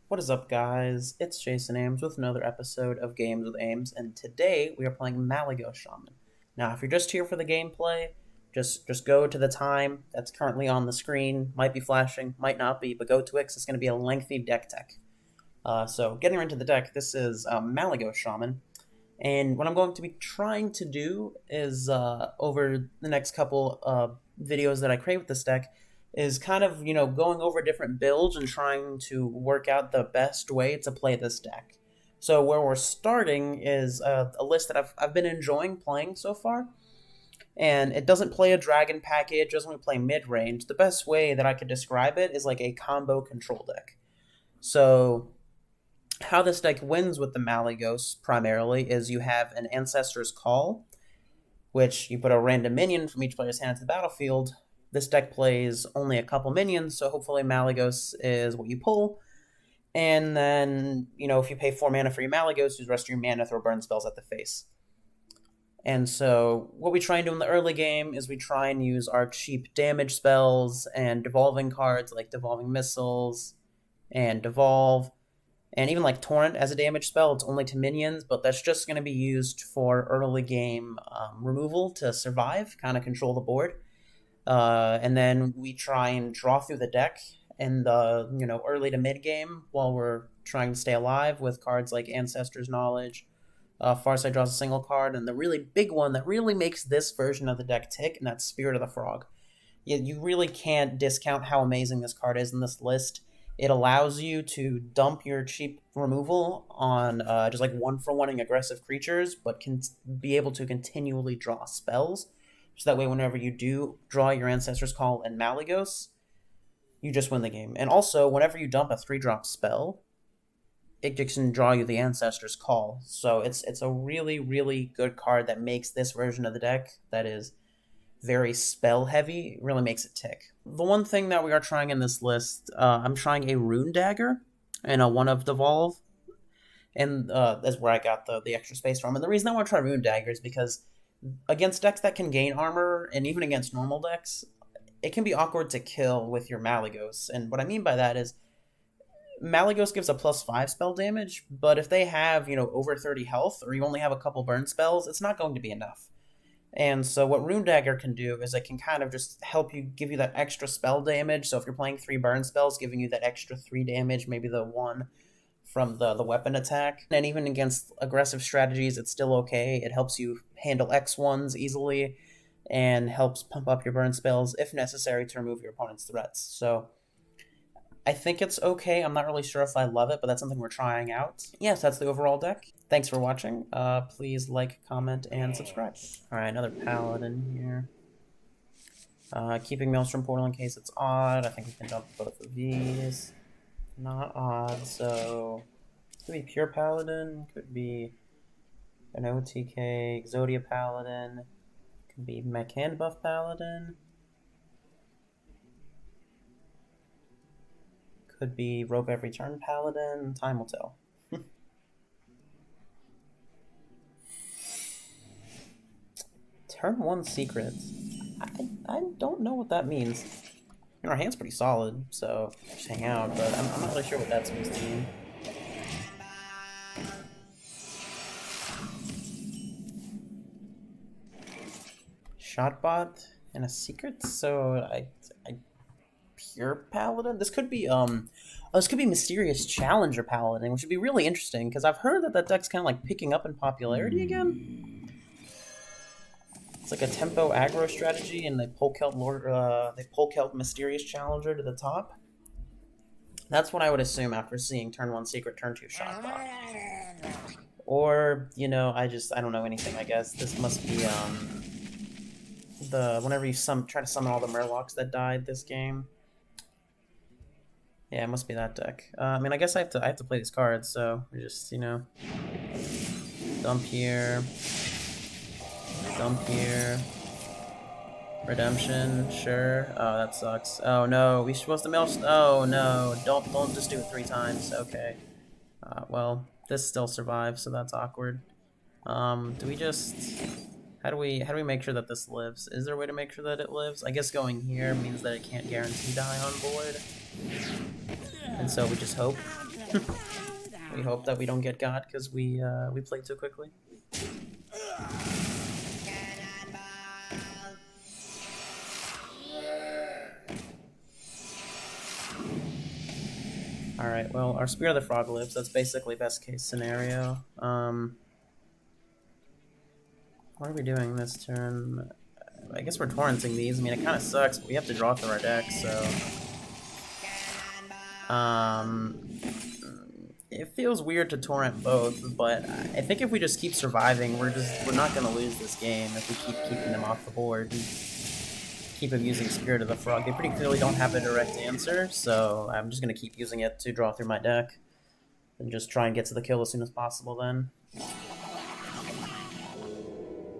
What is up, guys? It's Jason Ames with another episode of Games with Ames, and today we are playing MALYGOS Shaman. Now, if you're just here for the gameplay, just go to the time that's currently on the screen. Might be flashing, might not be, but go to it 'cause it's going to be a lengthy deck tech. So, getting into the deck, this is MALYGOS Shaman, and what I'm going to be trying to do is, over the next couple videos that I create with this deck, is kind of, going over different builds and trying to work out the best way to play this deck. So where we're starting is a list that I've been enjoying playing so far. And it doesn't play a dragon package, doesn't really play mid-range. The best way that I could describe it is like a combo control deck. So how this deck wins with the MALYGOS primarily is you have an Ancestor's Call, which you put a random minion from each player's hand to the battlefield. This deck plays only a couple minions, so hopefully MALYGOS is what you pull. And then, if you pay 4 mana for your MALYGOS, use the rest of your mana, throw burn spells at the face. And so what we try and do in the early game is we try and use our cheap damage spells and devolving cards like Devolving Missiles and Devolve, and even like Torrent as a damage spell. It's only to minions, but that's just going to be used for early game removal to survive, kind of control the board. And then we try and draw through the deck in the early to mid game while we're trying to stay alive with cards like Ancestor's Knowledge. Farsight draws a single card, and the really big one that really makes this version of the deck tick, and that's Spirit of the Frog. You really can't discount how amazing this card is in this list. It allows you to dump your cheap removal on just like 1-for-1ing aggressive creatures, but can be able to continually draw spells. So that way, whenever you do draw your Ancestor's Call and MALYGOS, you just win the game. And also, whenever you dump a 3-drop spell, it can draw you the Ancestor's Call. So it's a really, really good card that makes this version of the deck that is very spell-heavy, really makes it tick. The one thing that we are trying in this list, I'm trying a Rune Dagger and a 1 of Devolve. And that's where I got the extra space from. And the reason I want to try Rune Dagger is because against decks that can gain armor, and even against normal decks, it can be awkward to kill with your MALYGOS. And what I mean by that is, MALYGOS gives a +5 spell damage, but if they have, over 30 health, or you only have a couple burn spells, it's not going to be enough. And so what Rune Dagger can do is it can kind of just help you, give you that extra spell damage. So if you're playing 3 burn spells, giving you that extra 3 damage, maybe the 1 from the weapon attack. And even against aggressive strategies, it's still okay. It helps you handle X1s easily and helps pump up your burn spells if necessary to remove your opponent's threats. So I think it's okay. I'm not really sure if I love it, but that's something we're trying out. Yes, that's the overall deck. Thanks for watching. Please like, comment, and subscribe. All right, another Paladin here. Keeping Maelstrom Portal in case it's odd. I think we can dump both of these. Not odd, so could be Pure Paladin, could be an OTK Exodia Paladin, could be Mechan Buff Paladin, could be Rope Every Turn Paladin. Time will tell. Turn 1 Secrets. I don't know what that means. Our hand's pretty solid, so just hang out, but I'm not really sure what that's supposed to mean. Shotbot and a secret, so I Pure Paladin? This could be this could be Mysterious Challenger Paladin, which would be really interesting, because I've heard that deck's kind of like picking up in popularity again. It's like a tempo aggro strategy, and they pull Kelt Mysterious Challenger to the top. That's what I would assume after seeing turn 1 Secret, turn 2 Shotbot. Or, I don't know anything, I guess. This must be whenever you try to summon all the Murlocs that died this game. Yeah, it must be that deck. I guess I have to play these cards, so we just, dump here. Dump here. Redemption, sure. Oh, that sucks. Oh no, we're supposed to mail. Oh no, don't just do it 3 times. Okay. Well, this still survives, so that's awkward. Do we just? How do we make sure that this lives? Is there a way to make sure that it lives? I guess going here means that it can't guarantee die on board, and so we just hope. We hope that we don't get got because we played too quickly. Alright, well, our Spear of the Frog lives. That's basically best case scenario. What are we doing this turn? I guess we're torrenting these. I mean, it kind of sucks, but we have to draw through our deck, so... It feels weird to torrent both, but I think if we just keep surviving, we're not gonna lose this game if we keep keeping them off the board and keep them using Spirit of the Frog. They pretty clearly don't have a direct answer, so I'm just gonna keep using it to draw through my deck and just try and get to the kill as soon as possible then.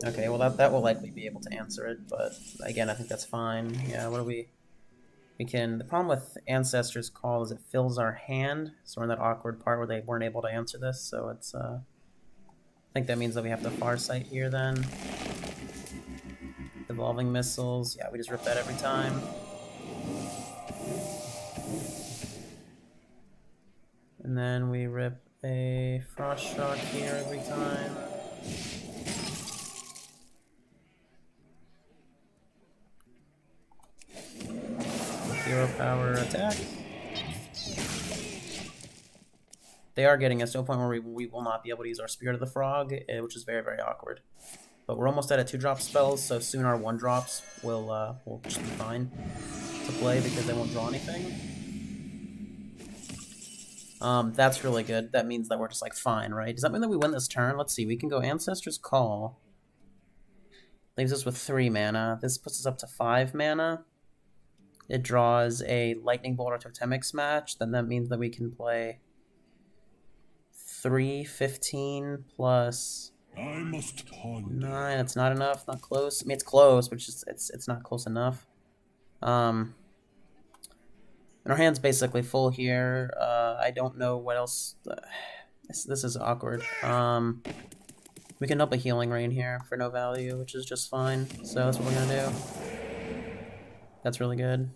Okay, well that will likely be able to answer it, but again, I think that's fine. Yeah, what do we can... The problem with Ancestors' Call is it fills our hand, so we're in that awkward part where they weren't able to answer this, so it's, I think that means that we have to Farsight here then. Evolving Missiles, yeah, we just rip that every time. And then we rip a Frost Shock here every time. Zero power attack. They are getting us to a point where we will not be able to use our Spirit of the Frog, which is very, very awkward. But we're almost out of 2-drop spells, so soon our 1-drops will just be fine to play because they won't draw anything. That's really good. That means that we're just like fine, right? Does that mean that we win this turn? Let's see. We can go Ancestors' Call. Leaves us with 3 mana. This puts us up to 5 mana. It draws a Lightning Bolt or Totemic Smash. Then that means that we can play 3, 15 plus 9. It's not enough. Not close. I mean, it's close, but it's not close enough. And our hand's basically full here. I don't know what else. This is awkward. We can up a Healing Rain here for no value, which is just fine. So that's what we're gonna do. That's really good.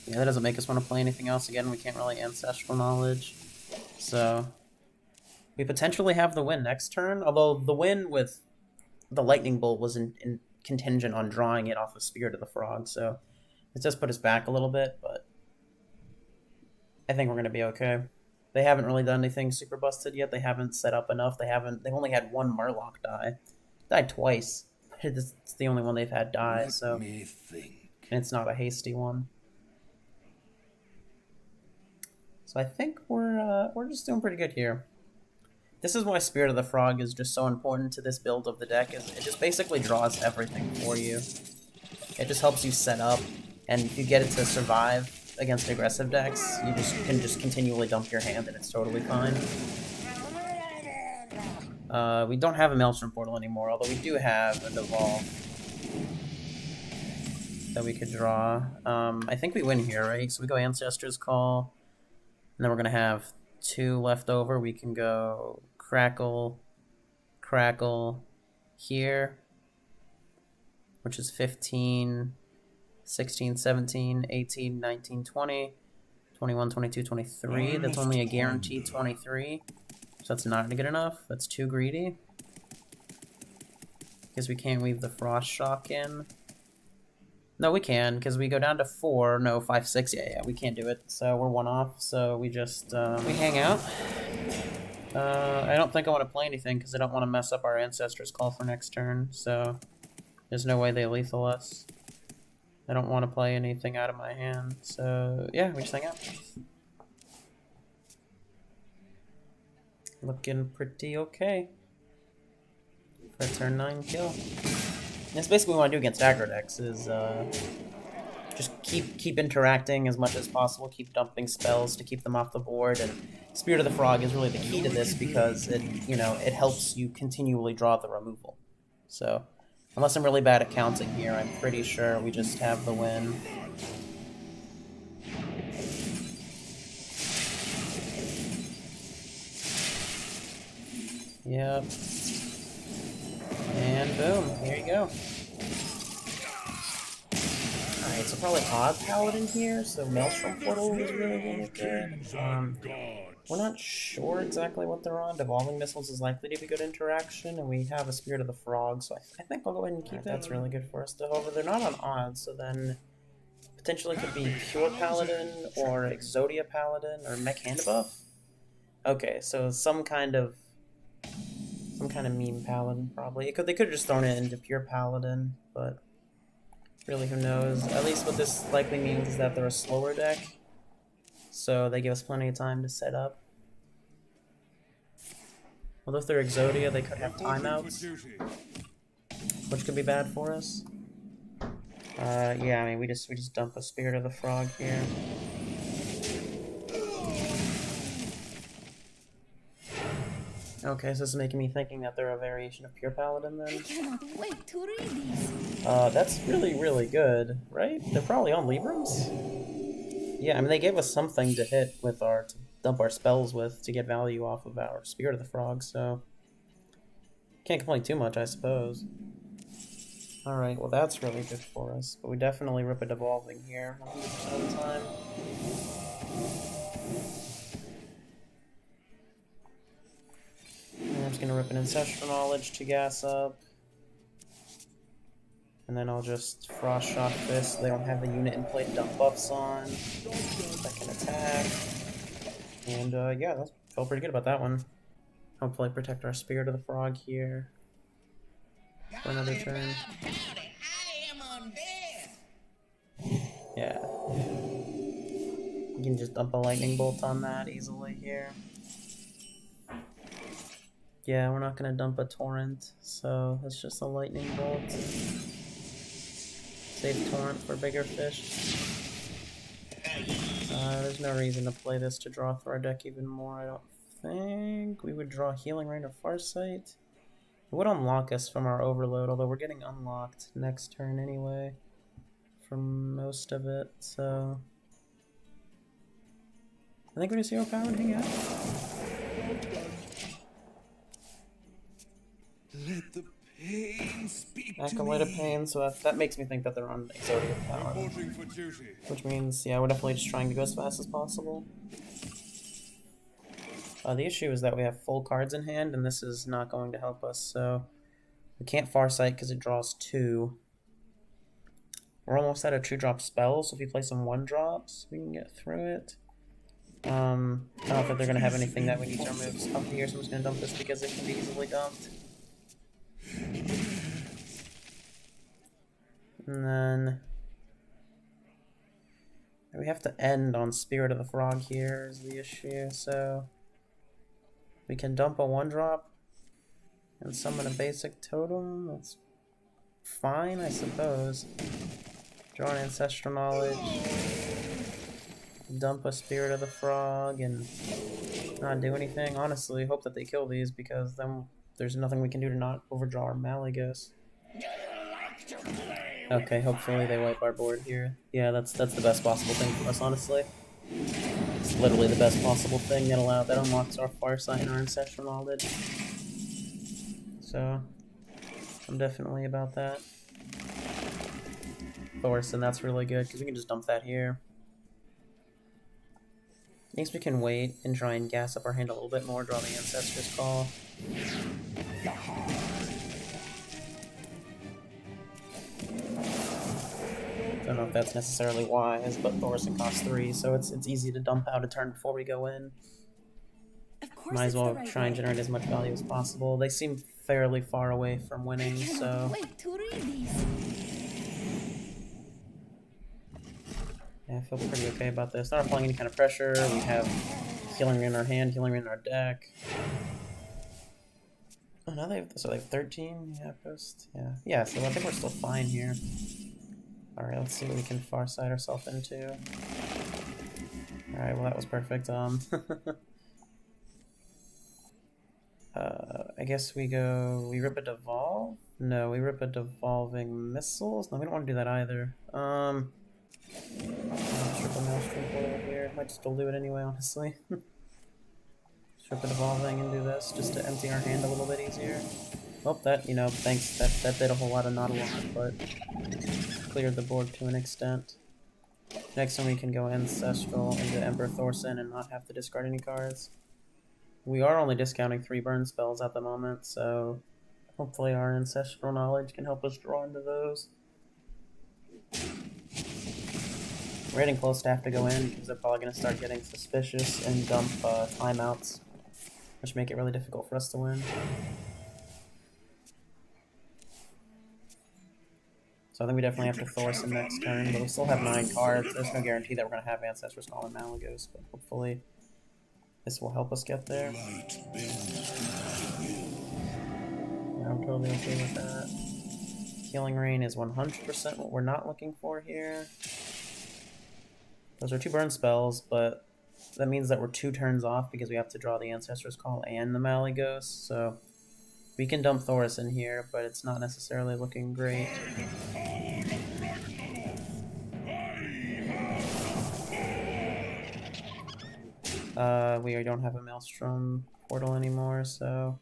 Yeah, that doesn't make us want to play anything else again. We can't really Ancestral Knowledge. So we potentially have the win next turn, although the win with the Lightning Bolt was in contingent on drawing it off of Spirit of the Frog, so it does put us back a little bit, but I think we're going to be okay. They haven't really done anything super busted yet. They haven't set up enough. They've only had 1 Murloc die. Died twice. It's the only one they've had die, so... And it's not a hasty one. So I think we're just doing pretty good here. This is why Spirit of the Frog is just so important to this build of the deck, is it just basically draws everything for you. It just helps you set up, and if you get it to survive against aggressive decks, you can continually dump your hand and it's totally fine. We don't have a Maelstrom Portal anymore, although we do have an Evolve that we could draw. I think we win here, right? So we go Ancestors' Call, and then we're going to have 2 left over. We can go Crackle, Crackle here, which is 15... 16, 17, 18, 19, 20, 21, 22, 23. That's only a guaranteed 23. So that's not good enough. That's too greedy. Because we can't weave the Frost Shock in. No, we can, because we go down to 4. No, 5, 6. Yeah, we can't do it. So we're 1 off. So we just, we hang out. I don't think I want to play anything, because I don't want to mess up our Ancestors' Call for next turn. So there's no way they lethal us. I don't want to play anything out of my hand, so yeah, we just hang out. Looking pretty okay for a turn 9 kill. And that's basically what we want to do against aggro decks, is just keep interacting as much as possible, keep dumping spells to keep them off the board, and Spirit of the Frog is really the key to this because it helps you continually draw the removal. So unless I'm really bad at counting here, I'm pretty sure we just have the win. Yep. And boom, here you go. Alright, so probably Odd Paladin here, so Maelstrom Portal is really, really good. We're not sure exactly what they're on. Devolving Missiles is likely to be good interaction, and we have a Spirit of the Frog, so I think I'll go ahead and keep that. That's really good for us. However, they're not on odds, so then potentially could be Pure Paladin, or Exodia Paladin, or Mech Hand Buff. Okay, so some kind of meme Paladin, probably. They could have just thrown it into Pure Paladin, but really, who knows? At least what this likely means is that they're a slower deck, so they give us plenty of time to set up. Although if they're Exodia, they could have timeouts, which could be bad for us. Yeah, I mean, we just dump a Spirit of the Frog here. Okay, so this is making me thinking that they're a variation of Pure Paladin then. I cannot wait to read these. That's really, really good, right? They're probably on Librams? Yeah, I mean, they gave us something to hit with to dump our spells with to get value off of our Spirit of the Frog, so can't complain too much, I suppose. Alright, well that's really good for us, but we definitely rip a Devolving here 100% of the time. And I'm just gonna rip an Ancestral Knowledge to gas up. And then I'll just Frost Shock this so they don't have the unit in play to dump buffs on. Second attack. And yeah, that felt pretty good about that one. Hopefully protect our Spirit of the Frog here for another turn. Yeah. You can just dump a Lightning Bolt on that easily here. Yeah, we're not gonna dump a Torrent, so it's just a Lightning Bolt. Save Torrent for bigger fish. There's no reason to play this to draw through our deck even more, I don't think. We would draw Healing Rain or Farsight. It would unlock us from our Overload, although we're getting unlocked next turn anyway for most of it, so I think we're just Hero Power and hang out. Let the pain speak Acolyte of Pain, so that makes me think that they're on Exodia Power. Which means, yeah, we're definitely just trying to go as fast as possible. The issue is that we have full cards in hand, and this is not going to help us, so we can't Farsight because it draws 2. We're almost out of 2-drop spells, so if we play some 1-drops, we can get through it. I don't think they're going to have anything that we need to remove up here, so I'm just going to dump this because it can be easily dumped. And then we have to end on Spirit of the Frog here is the issue, so we can dump a 1-drop and summon a basic totem. That's fine, I suppose. Draw an Ancestral Knowledge, dump a Spirit of the Frog, and not do anything. Honestly, hope that they kill these because then there's nothing we can do to not overdraw our Malygos. Okay, hopefully they wipe our board here. Yeah, that's the best possible thing for us, honestly. It's literally the best possible thing that unlocks our Farsight and our Ancestral Knowledge. So I'm definitely about that. Thorson, that's really good because we can just dump that here. Next we can wait and try and gas up our hand a little bit more, draw the Ancestor's Call. Don't know if that's necessarily wise, but Thorson costs 3, so it's easy to dump out a turn before we go in. Might as well try and generate as much value as possible. They seem fairly far away from winning, so yeah, I feel pretty okay about this. Not applying any kind of pressure. We have Healing Rain in our hand, Healing Rain in our deck. Oh, now they have 13. Yeah, post. Yeah. So I think we're still fine here. All right, let's see what we can Farsight ourselves into. All right, well that was perfect. I guess we rip a Devolve. No, we rip a Devolving Missiles. No, we don't want to do that either. I'll just rip a Maelstrom Portal here. Might still do it anyway, honestly. Just rip a Devolving and do this just to empty our hand a little bit easier. Oh, that, you know, thanks, that did a whole lot of not a lot, but cleared the board to an extent. Next time we can go Ancestral into Emperor Thorson and not have to discard any cards. We are only discounting 3 burn spells at the moment, so hopefully our Ancestral Knowledge can help us draw into those. We're getting close to have to go in because they're probably going to start getting suspicious and dump timeouts, which make it really difficult for us to win. So I think we definitely have to Thorson next turn, but we'll still have 9 cards. There's no guarantee that we're going to have Ancestors Call and Malygos, but hopefully this will help us get there. Yeah, I'm totally okay with that. Healing Rain is 100% what we're not looking for here. Those are 2 burn spells, but that means that we're 2 turns off because we have to draw the Ancestors Call and the Malygos, so we can dump Thorson here, but it's not necessarily looking great. We don't have a Maelstrom portal anymore, so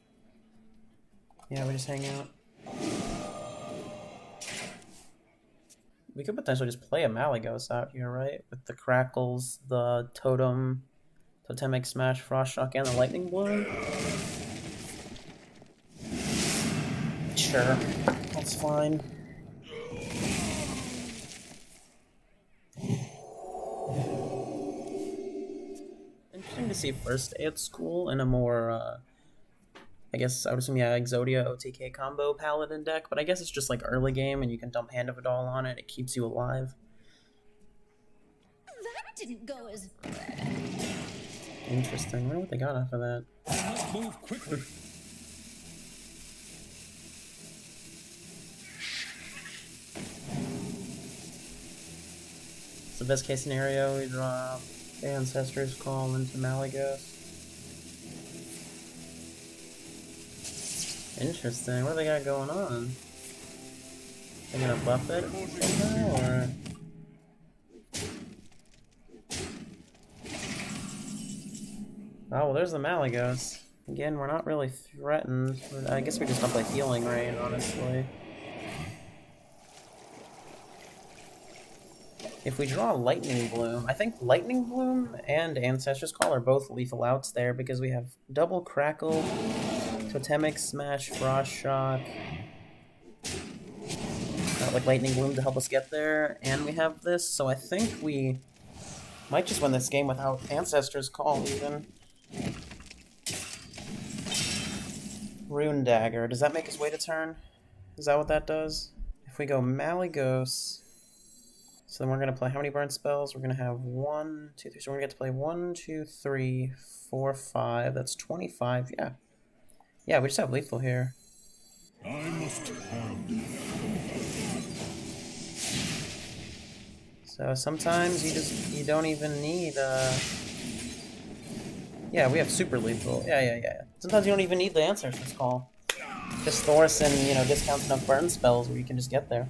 yeah, we just hang out. We could potentially just play a Malygos out here, right? With the Crackles, the Totem, Totemic Smash, Frost Shock, and the Lightning Bloom. Sure, that's fine. Interesting to see first day at school in a more, I guess I would assume, yeah, Exodia OTK combo Paladin deck, but I guess it's just like early game and you can dump Hand of Vidal on it, it keeps you alive. That didn't go as... Interesting, I wonder what they got off of that. I must move quickly. So best case scenario, we draw Ancestors Call into Malygos. Interesting. What do they got going on? They gonna buff it somehow, or? Oh, well, there's the Malygos. Again, we're not really threatened. I guess we just don't play Healing Rain, honestly. If we draw Lightning Bloom, I think Lightning Bloom and Ancestors Call are both lethal outs there because we have double Crackle, Totemic Smash, Frost Shock, like Lightning Bloom to help us get there, and we have this, so I think we might just win this game without Ancestors Call even. Rune Dagger, does that make us wait a turn? Is that what that does? If we go Malygos, so then we're going to play how many burn spells? We're going to have 1, 2, 3, so we're going to get to play 1, 2, 3, 4, 5, that's 25, yeah. Yeah, we just have lethal here. I must pound. So sometimes you don't even need yeah, we have super lethal. Yeah. Sometimes you don't even need the Ancestors Call. Just Thorson, you know, discounts enough burn spells where you can just get there.